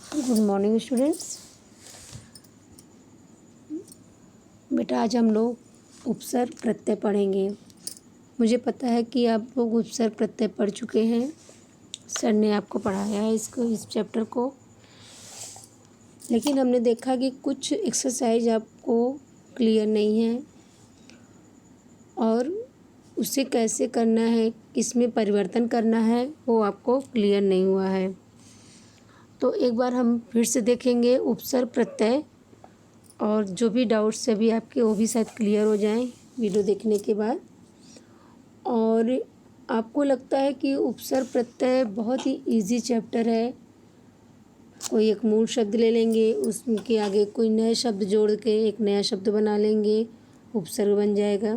Good morning students. बेटा आज हम लोग उपसर्ग प्रत्यय पढ़ेंगे। मुझे पता है कि आप लोग उपसर्ग प्रत्यय पढ़ चुके हैं, सर ने आपको पढ़ाया है इस चैप्टर को। लेकिन हमने देखा कि कुछ एक्सरसाइज आपको क्लियर नहीं है और उसे कैसे करना है, किसमें परिवर्तन करना है, वो आपको क्लियर नहीं हुआ है। तो एक बार हम फिर से देखेंगे उपसर्ग प्रत्यय, और जो भी डाउट्स है अभी आपके वो भी शायद क्लियर हो जाएं वीडियो देखने के बाद। और आपको लगता है कि उपसर्ग प्रत्यय बहुत ही इजी चैप्टर है। कोई एक मूल शब्द ले लेंगे, उसके आगे कोई नए शब्द जोड़ के एक नया शब्द बना लेंगे, उपसर्ग बन जाएगा।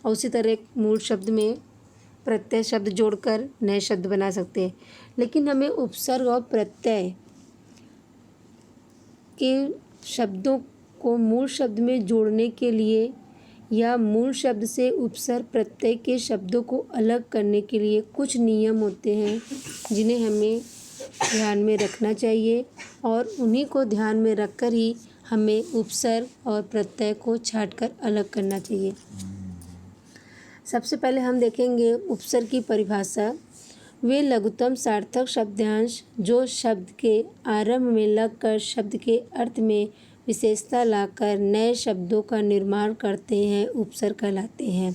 और उसी तरह एक मूल शब्द में प्रत्यय शब्द जोड़कर नए शब्द बना सकते हैं। लेकिन हमें उपसर्ग और प्रत्यय के शब्दों को मूल शब्द में जोड़ने के लिए या मूल शब्द से उपसर्ग प्रत्यय के शब्दों को अलग करने के लिए कुछ नियम होते हैं जिन्हें हमें ध्यान में रखना चाहिए, और उन्हीं को ध्यान में रखकर ही हमें उपसर्ग और प्रत्यय को छांटकर अलग करना चाहिए। सबसे पहले हम देखेंगे उपसर्ग की परिभाषा। वे लघुत्तम सार्थक शब्दांश जो शब्द के आरंभ में लगकर शब्द के अर्थ में विशेषता लाकर नए शब्दों का निर्माण करते हैं, उपसर्ग कहलाते हैं।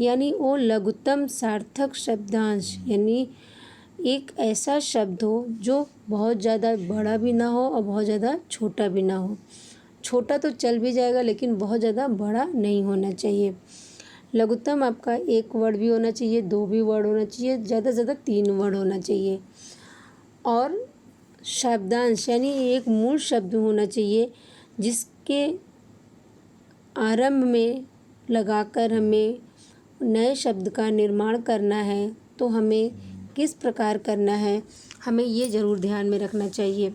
यानी वो लघुत्तम सार्थक शब्दांश यानी एक ऐसा शब्द हो जो बहुत ज़्यादा बड़ा भी ना हो और बहुत ज़्यादा छोटा भी ना हो। छोटा तो चल भी जाएगा लेकिन बहुत ज़्यादा बड़ा नहीं होना चाहिए। लघुत्तम आपका एक वर्ड भी होना चाहिए, दो भी वर्ड होना चाहिए, ज़्यादा से ज़्यादा 3 वर्ड होना चाहिए। और शब्दांश यानी एक मूल शब्द होना चाहिए जिसके आरंभ में लगाकर हमें नए शब्द का निर्माण करना है। तो हमें किस प्रकार करना है, हमें ये ज़रूर ध्यान में रखना चाहिए।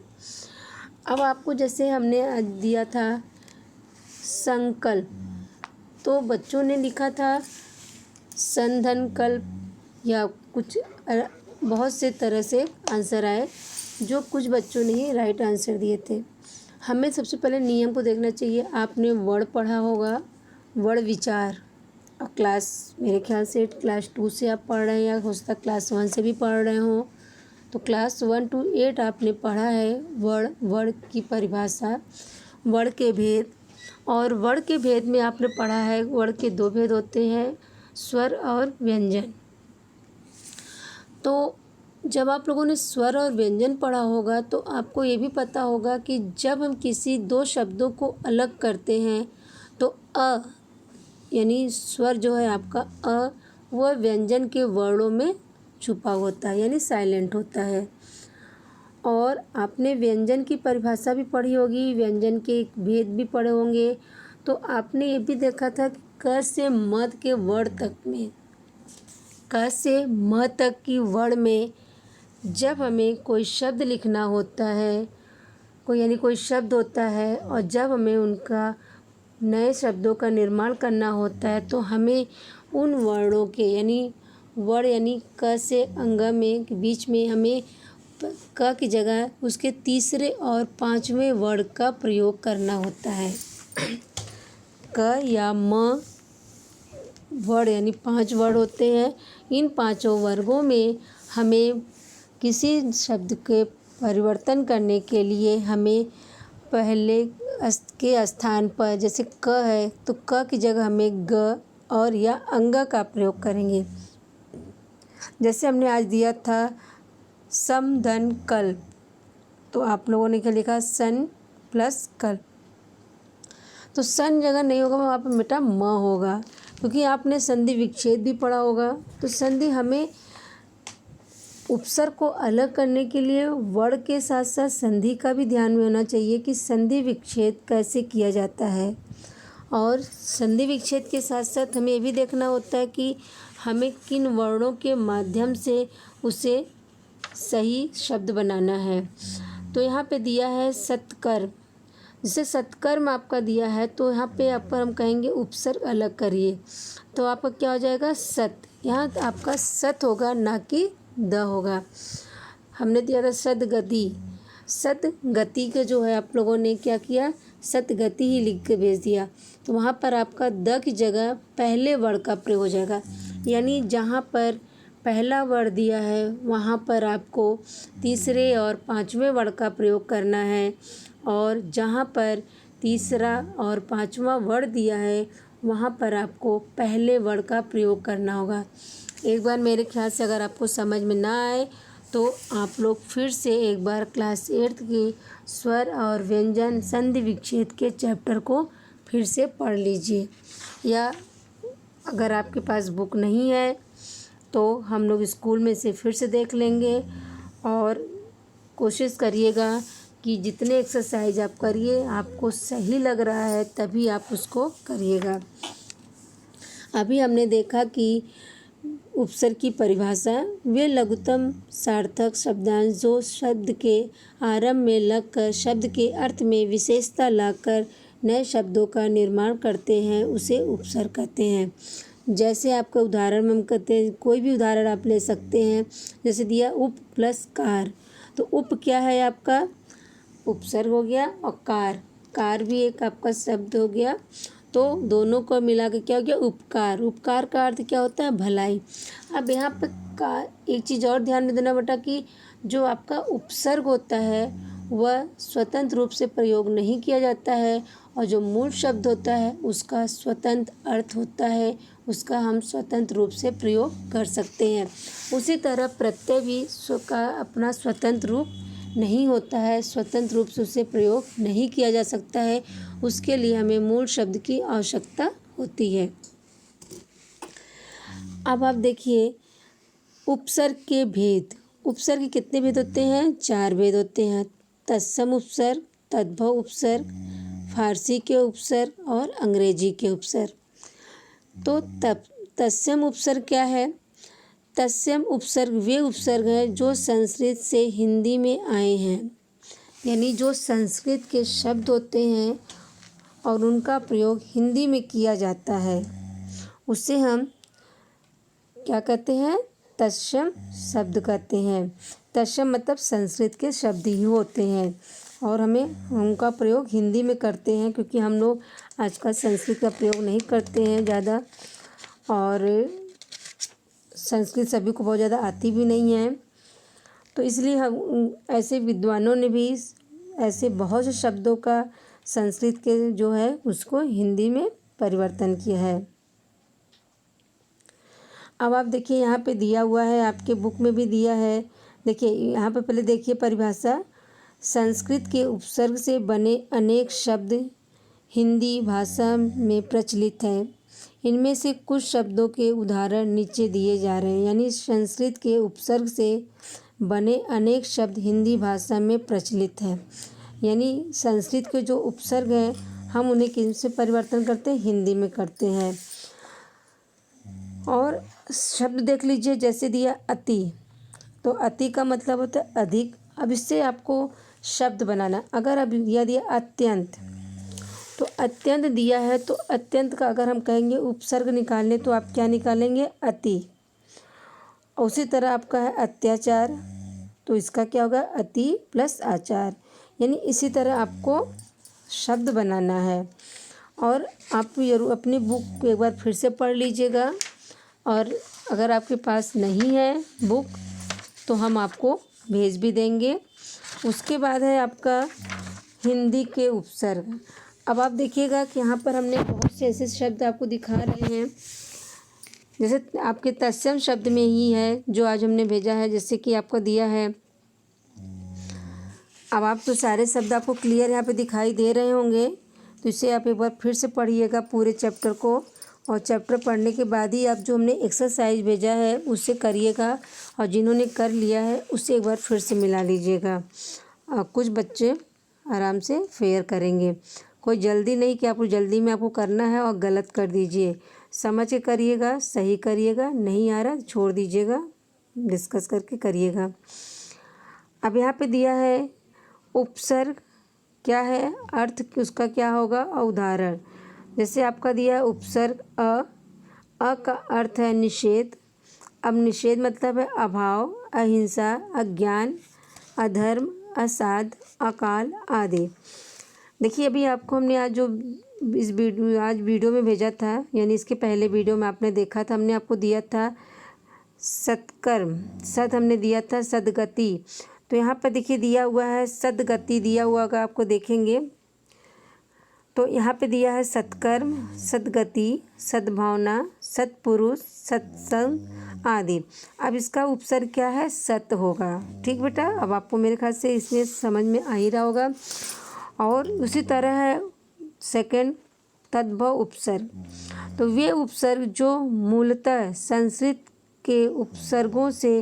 अब आपको जैसे हमने दिया था संकल्प, तो बच्चों ने लिखा था संधनकल्प या कुछ बहुत से तरह से आंसर आए, जो कुछ बच्चों ने ही राइट आंसर दिए थे। हमें सबसे पहले नियम को देखना चाहिए। आपने वर्ड पढ़ा होगा, वर्ड विचार, और क्लास मेरे ख्याल से क्लास 2 से आप पढ़ रहे हैं या हो सकता है क्लास 1 से भी पढ़ रहे हों। तो क्लास 1 to 8 आपने पढ़ा है वर्ड की परिभाषा, वर्ड के भेद। और वर्ड के भेद में आपने पढ़ा है वर्ड के 2 भेद होते हैं, स्वर और व्यंजन। तो जब आप लोगों ने स्वर और व्यंजन पढ़ा होगा तो आपको ये भी पता होगा कि जब हम किसी 2 शब्दों को अलग करते हैं तो अ यानी स्वर जो है आपका अ, वह व्यंजन के वर्णों में छुपा होता है यानी साइलेंट होता है। और आपने व्यंजन की परिभाषा भी पढ़ी होगी, व्यंजन के भेद भी पढ़े होंगे। तो आपने ये भी देखा था कि क से म के वर्ड तक में, क से म तक की वर्ड में जब हमें कोई शब्द लिखना होता है, कोई शब्द होता है, और जब हमें उनका नए शब्दों का निर्माण करना होता है तो हमें उन वर्णों के यानी क से अंग में के बीच में हमें क की जगह उसके तीसरे और 5वें वर्ड का प्रयोग करना होता है। क या म वर्ड यानी 5 वर्ड होते हैं। इन 5 वर्गों में हमें किसी शब्द के परिवर्तन करने के लिए हमें पहले के स्थान पर जैसे क है तो क की जगह हमें ग और या अंग का प्रयोग करेंगे। जैसे हमने आज दिया था सम धन कल्प, तो आप लोगों ने क्या लिखा, सन प्लस कल्प। तो सन जगह नहीं होगा वहाँ पर बेटा म होगा, क्योंकि आपने संधि विच्छेद भी पढ़ा होगा। तो संधि हमें उपसर्ग को अलग करने के लिए वर्ड के साथ साथ संधि का भी ध्यान में होना चाहिए कि संधि विच्छेद कैसे किया जाता है। और संधि विच्छेद के साथ साथ हमें ये भी देखना होता है कि हमें किन वर्णों के माध्यम से उसे सही शब्द बनाना है। तो यहाँ पे दिया है सत्कर्म, जैसे सत्कर्म आपका दिया है तो यहाँ पे आप हम कहेंगे उपसर्ग अलग करिए, तो आपका क्या हो जाएगा, सत। यहाँ आपका सत होगा ना कि द होगा। हमने दिया था सदगति, सतगति का जो है आप लोगों ने क्या किया, सतगति ही लिख के भेज दिया। तो वहाँ पर आपका द की जगह पहले वर्ड का प्रयोग हो जाएगा। यानी जहाँ पर पहला वर्ड दिया है वहाँ पर आपको तीसरे और पांचवें वर्ड का प्रयोग करना है, और जहाँ पर तीसरा और पांचवा वर्ड दिया है वहाँ पर आपको पहले वर्ड का प्रयोग करना होगा। एक बार मेरे ख्याल से अगर आपको समझ में ना आए तो आप लोग फिर से एक बार क्लास 8 की स्वर और व्यंजन संधि विच्छेद के चैप्टर को फिर से पढ़ लीजिए, या अगर आपके पास बुक नहीं है तो हम लोग स्कूल में से फिर से देख लेंगे। और कोशिश करिएगा कि जितने एक्सरसाइज आप करिए आपको सही लग रहा है तभी आप उसको करिएगा। अभी हमने देखा कि उपसर्ग की परिभाषा, वे लघुतम सार्थक शब्दांश जो शब्द के आरंभ में लगकर शब्द के अर्थ में विशेषता लाकर नए शब्दों का निर्माण करते हैं उसे उपसर्ग कहते हैं। जैसे आपका उदाहरण में हम कहते हैं, कोई भी उदाहरण आप ले सकते हैं। जैसे दिया उप प्लस कार, तो उप क्या है आपका उपसर्ग हो गया, और कार भी एक आपका शब्द हो गया। तो दोनों को मिला के क्या हो गया उपकार। उपकार का अर्थ क्या होता है भलाई। अब यहाँ पे एक चीज़ और ध्यान में देना बेटा कि जो आपका उपसर्ग होता है वह स्वतंत्र रूप से प्रयोग नहीं किया जाता है, और जो मूल शब्द होता है उसका स्वतंत्र अर्थ होता है, उसका हम स्वतंत्र रूप से प्रयोग कर सकते हैं। उसी तरह प्रत्यय भी का अपना स्वतंत्र रूप नहीं होता है, स्वतंत्र रूप से उसे प्रयोग नहीं किया जा सकता है, उसके लिए हमें मूल शब्द की आवश्यकता होती है। अब आप देखिए उपसर्ग के भेद। उपसर्ग के कितने भेद होते हैं, 4 भेद होते हैं। तत्सम उपसर्ग, तद्भव उपसर्ग, फारसी के उपसर्ग और अंग्रेजी के उपसर्ग। तो तत्सम उपसर्ग क्या है, तत्सम उपसर्ग वे उपसर्ग हैं जो संस्कृत से हिंदी में आए हैं। यानी जो संस्कृत के शब्द होते हैं और उनका प्रयोग हिंदी में किया जाता है उसे हम क्या कहते हैं, तत्सम शब्द कहते हैं। तत्सम मतलब संस्कृत के शब्द ही होते हैं और हमें उनका प्रयोग हिंदी में करते हैं, क्योंकि हम लोग आजकल संस्कृत का प्रयोग नहीं करते हैं ज़्यादा, और संस्कृत सभी को बहुत ज़्यादा आती भी नहीं है। तो इसलिए हम ऐसे विद्वानों ने भी ऐसे बहुत से शब्दों का संस्कृत के जो है उसको हिंदी में परिवर्तन किया है। अब आप देखिए यहाँ पे दिया हुआ है, आपके बुक में भी दिया है। देखिए यहाँ पे पहले देखिए परिभाषा, संस्कृत के उपसर्ग से बने अनेक शब्द हिंदी भाषा में प्रचलित हैं। इनमें से कुछ शब्दों के उदाहरण नीचे दिए जा रहे हैं। यानी संस्कृत के उपसर्ग से बने अनेक शब्द हिंदी भाषा में प्रचलित हैं। यानी संस्कृत के जो उपसर्ग हैं हम उन्हें किनसे परिवर्तन करते हैं, हिंदी में करते हैं। और शब्द देख लीजिए, जैसे दिया अति, तो अति का मतलब होता है अधिक। अब इससे आपको शब्द बनाना, अगर अब यह दिया अत्यंत, तो अत्यंत दिया है तो अत्यंत का अगर हम कहेंगे उपसर्ग निकालने तो आप क्या निकालेंगे, अति। उसी तरह आपका है अत्याचार, तो इसका क्या होगा, अति प्लस आचार। यानी इसी तरह आपको शब्द बनाना है। और आप जरूर अपनी बुक को एक बार फिर से पढ़ लीजिएगा, और अगर आपके पास नहीं है बुक तो हम आपको भेज भी देंगे। उसके बाद है आपका हिंदी के उपसर्ग। अब आप देखिएगा कि यहाँ पर हमने बहुत से ऐसे शब्द आपको दिखा रहे हैं, जैसे आपके तत्सम शब्द में ही है जो आज हमने भेजा है, जैसे कि आपको दिया है। अब आप तो सारे शब्द आपको क्लियर यहाँ पे दिखाई दे रहे होंगे, तो इसे आप एक बार फिर से पढ़िएगा पूरे चैप्टर को, और चैप्टर पढ़ने के बाद ही आप जो हमने एक्सरसाइज भेजा है उससे करिएगा, और जिन्होंने कर लिया है उससे एक बार फिर से मिला लीजिएगा। कुछ बच्चे आराम से फेयर करेंगे, कोई जल्दी नहीं कि आपको जल्दी में आपको करना है और गलत कर दीजिए। समझ के करिएगा, सही करिएगा, नहीं आ रहा छोड़ दीजिएगा, डिस्कस करके करिएगा। अब यहाँ पे दिया है उपसर्ग क्या है, अर्थ उसका क्या होगा, और उदाहरण। जैसे आपका दिया है उपसर्ग अ का अर्थ है निषेध। अब निषेध मतलब है अभाव, अहिंसा, अज्ञान, अधर्म, असाध, अकाल आदि। देखिए अभी आपको हमने आज जो इस वीडियो में भेजा था, यानी इसके पहले वीडियो में आपने देखा था, हमने आपको दिया था सत्कर्म, सद हमने दिया था सदगति। तो यहाँ पर देखिए दिया हुआ है सदगति, दिया हुआ होगा आपको देखेंगे तो यहाँ पे दिया है सत्कर्म, सदगति, सद्भावना, सत्पुरुष, सत्संग आदि। अब इसका उपसर्ग क्या है? सत होगा। ठीक बेटा, अब आपको मेरे ख्याल से इसमें समझ में आ ही रहा होगा। और उसी तरह है सेकंड तद्भव उपसर्ग। तो वे उपसर्ग जो मूलतः संस्कृत के उपसर्गों से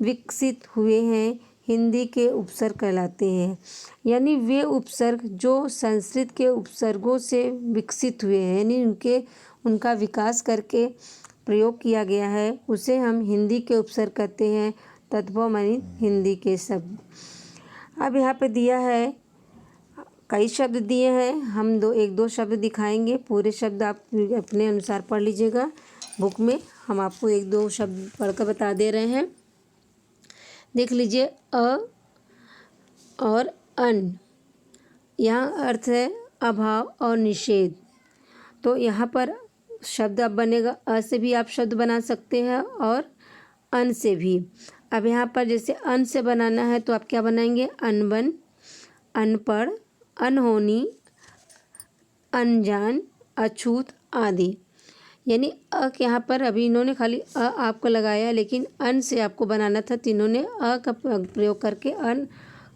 विकसित हुए हैं हिंदी के उपसर्ग कहलाते हैं। यानी वे उपसर्ग जो संस्कृत के उपसर्गों से विकसित हुए हैं, यानी उनका विकास करके प्रयोग किया गया है, उसे हम हिंदी के उपसर्ग कहते हैं। तद्भव मानी हिंदी के शब्द। अब यहाँ पे दिया है कई शब्द दिए हैं, हम एक दो शब्द दिखाएंगे, पूरे शब्द आप अपने अनुसार पढ़ लीजिएगा बुक में। हम आपको एक दो शब्द पढ़कर बता दे रहे हैं। देख लीजिए अ और अन, यहाँ अर्थ है अभाव और निषेध। तो यहाँ पर शब्द अब बनेगा, अ से भी आप शब्द बना सकते हैं और अन से भी। अब यहाँ पर जैसे अन से बनाना है तो आप क्या बनाएंगे? अनबन, अनपढ़, अनहोनी, अनजान, अछूत आदि। यानी अ के यहाँ पर अभी इन्होंने खाली अ आपको लगाया, लेकिन अन से आपको बनाना था, तो इन्होंने अ का प्रयोग करके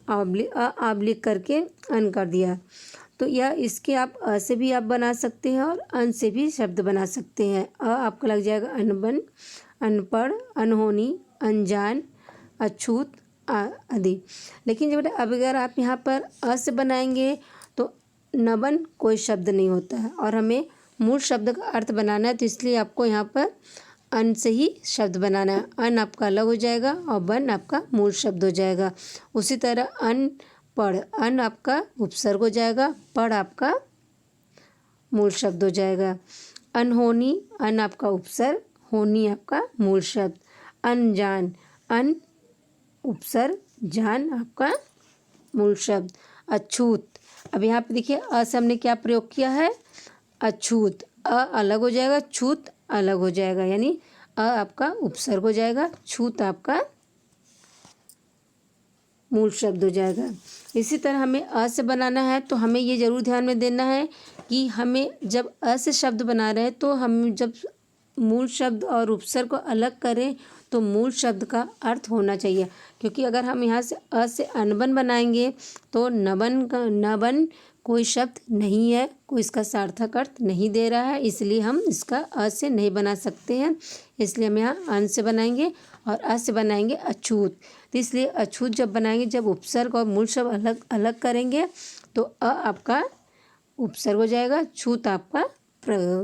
आब्लिक करके अन कर दिया। तो यह इसके आप अ से भी आप बना सकते हैं और अन से भी शब्द बना सकते हैं। अ आपका लग जाएगा अनबन, अनपढ़, अनहोनी, अनजान, अछूत आदि। लेकिन जब अब अगर आप यहाँ पर अ से बनाएंगे तो नबन कोई शब्द नहीं होता है और हमें मूल शब्द का अर्थ बनाना है, तो इसलिए आपको यहाँ पर अन से ही शब्द बनाना है। अन आपका अलग हो जाएगा और बन आपका मूल शब्द हो जाएगा। उसी तरह अन पढ़, अन आपका उपसर्ग हो जाएगा, पढ़ आपका मूल शब्द हो जाएगा। अनहोनी, अन आपका उपसर्ग, होनी आपका मूल शब्द। अनजान, अन उपसर्ग, जान आपका मूल शब्द। अछूत, अब यहाँ पे देखिए अ से हमने क्या प्रयोग किया है? अछूत। अ अलग हो जाएगा, छूत अलग हो जाएगा, यानी अ आपका उपसर्ग हो जाएगा, छूत आपका मूल शब्द हो जाएगा। इसी तरह हमें अ से बनाना है तो हमें ये ज़रूर ध्यान में देना है कि हमें जब अ से शब्द बना रहे हैं तो हम जब मूल शब्द और उपसर्ग को अलग करें तो मूल शब्द का अर्थ होना चाहिए। क्योंकि अगर हम यहाँ से अ से अनबन बनाएंगे तो नबन कोई शब्द नहीं है, कोई इसका सार्थक अर्थ नहीं दे रहा है, इसलिए हम इसका अ से नहीं बना सकते हैं। इसलिए हम यहाँ अन से बनाएंगे और अ से बनाएंगे अछूत। तो इसलिए अछूत जब बनाएंगे, जब उपसर्ग और मूल शब्द अलग अलग करेंगे तो अ आपका उपसर्ग हो जाएगा, छूत आपका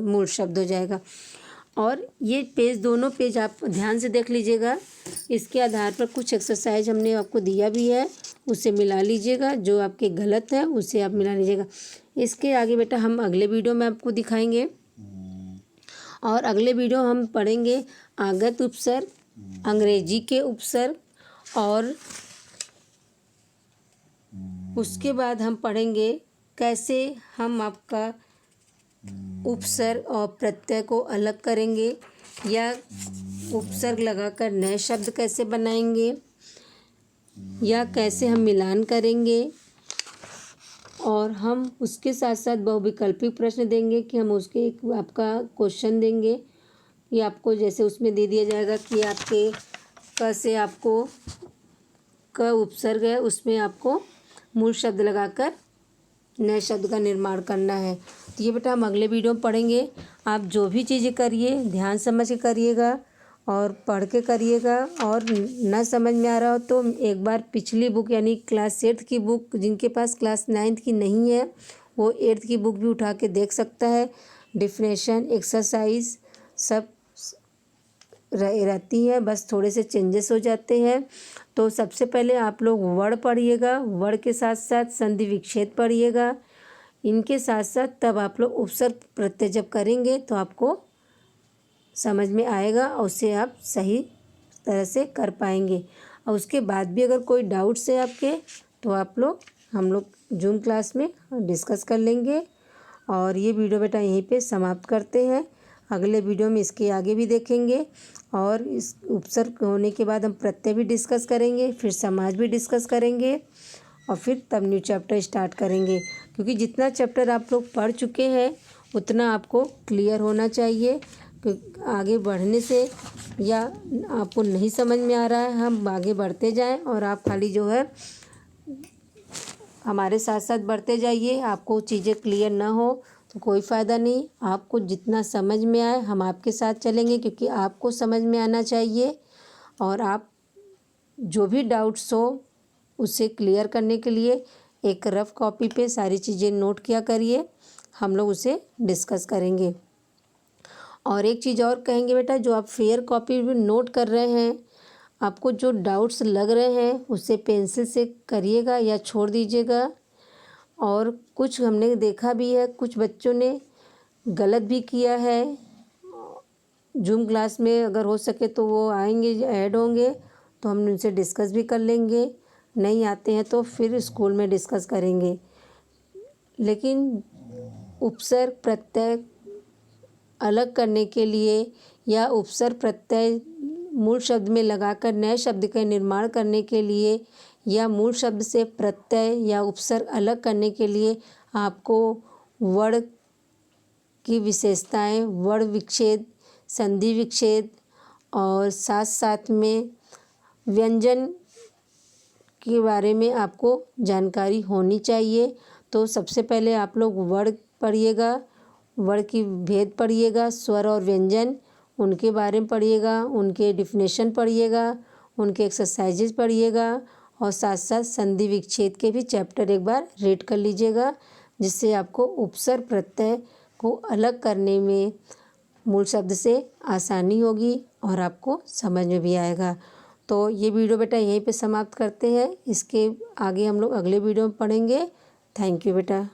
मूल शब्द हो जाएगा। और ये पेज, दोनों पेज आप ध्यान से देख लीजिएगा। इसके आधार पर कुछ एक्सरसाइज हमने आपको दिया भी है, उसे मिला लीजिएगा, जो आपके गलत है उसे आप मिला लीजिएगा। इसके आगे बेटा हम अगले वीडियो में आपको दिखाएंगे और अगले वीडियो हम पढ़ेंगे आगत उपसर्ग, अंग्रेजी के उपसर्ग, और उसके बाद हम पढ़ेंगे कैसे हम आपका उपसर्ग और प्रत्यय को अलग करेंगे, या उपसर्ग लगाकर नए शब्द कैसे बनाएंगे, या कैसे हम मिलान करेंगे। और हम उसके साथ साथ बहुविकल्पिक प्रश्न देंगे कि हम उसके एक आपका क्वेश्चन देंगे कि आपको जैसे उसमें दे दिया जाएगा कि आपके क से आपको क उपसर्ग है, उसमें आपको मूल शब्द लगाकर नए शब्द का निर्माण करना है। तो ये बेटा हम अगले वीडियो में पढ़ेंगे। आप जो भी चीज़ें करिए ध्यान समझ के करिएगा और पढ़ के करिएगा, और ना समझ में आ रहा हो तो एक बार पिछली बुक यानी क्लास 8th की बुक, जिनके पास क्लास 9th की नहीं है वो 8th की बुक भी उठा के देख सकता है। डिफिनेशन, एक्सरसाइज सब रहती है, बस थोड़े से चेंजेस हो जाते हैं। तो सबसे पहले आप लोग वर्ड पढ़िएगा, वर्ड के साथ साथ संधि विच्छेद पढ़िएगा, इनके साथ साथ तब आप लोग उपसर्ग प्रत्यय जब करेंगे तो आपको समझ में आएगा और उसे आप सही तरह से कर पाएंगे। और उसके बाद भी अगर कोई डाउट्स है आपके तो हम लोग जूम क्लास में डिस्कस कर लेंगे। और ये वीडियो बेटा यहीं पे समाप्त करते हैं। अगले वीडियो में इसके आगे भी देखेंगे और इस उपसर्ग होने के बाद हम प्रत्यय भी डिस्कस करेंगे, फिर समाज भी डिस्कस करेंगे और फिर तब न्यू चैप्टर स्टार्ट करेंगे। क्योंकि जितना चैप्टर आप लोग पढ़ चुके हैं उतना आपको क्लियर होना चाहिए। आगे बढ़ने से या आपको नहीं समझ में आ रहा है, हम आगे बढ़ते जाएं और आप खाली जो है हमारे साथ साथ बढ़ते जाइए। आपको चीज़ें क्लियर ना हो तो कोई फ़ायदा नहीं। आपको जितना समझ में आए हम आपके साथ चलेंगे, क्योंकि आपको समझ में आना चाहिए। और आप जो भी डाउट्स हो उसे क्लियर करने के लिए एक रफ़ कॉपी पे सारी चीज़ें नोट किया करिए, हम लोग उसे डिस्कस करेंगे। और एक चीज़ और कहेंगे बेटा, जो आप फेयर कॉपी में नोट कर रहे हैं, आपको जो डाउट्स लग रहे हैं उसे पेंसिल से करिएगा या छोड़ दीजिएगा। और कुछ हमने देखा भी है, कुछ बच्चों ने गलत भी किया है। जूम क्लास में अगर हो सके तो वो आएंगे, ऐड होंगे तो हम उनसे डिस्कस भी कर लेंगे। नहीं आते हैं तो फिर स्कूल में डिस्कस करेंगे। लेकिन उपसर्ग प्रत्यय अलग करने के लिए या उपसर्ग प्रत्यय मूल शब्द में लगाकर नए शब्द का निर्माण करने के लिए या मूल शब्द से प्रत्यय या उपसर्ग अलग करने के लिए आपको वर्ण की विशेषताएं, वर्ण विच्छेद, संधि विच्छेद और साथ साथ में व्यंजन के बारे में आपको जानकारी होनी चाहिए। तो सबसे पहले आप लोग वर्ण पढ़िएगा, वर्ण की भेद पढ़िएगा, स्वर और व्यंजन उनके बारे में पढ़िएगा, उनके डिफिनेशन पढ़िएगा, उनके एक्सरसाइजेज पढ़िएगा और साथ साथ संधि विच्छेद के भी चैप्टर एक बार रीड कर लीजिएगा, जिससे आपको उपसर्ग प्रत्यय को अलग करने में मूल शब्द से आसानी होगी और आपको समझ में भी आएगा। तो ये वीडियो बेटा यहीं पे समाप्त करते हैं। इसके आगे हम लोग अगले वीडियो में पढ़ेंगे। थैंक यू बेटा।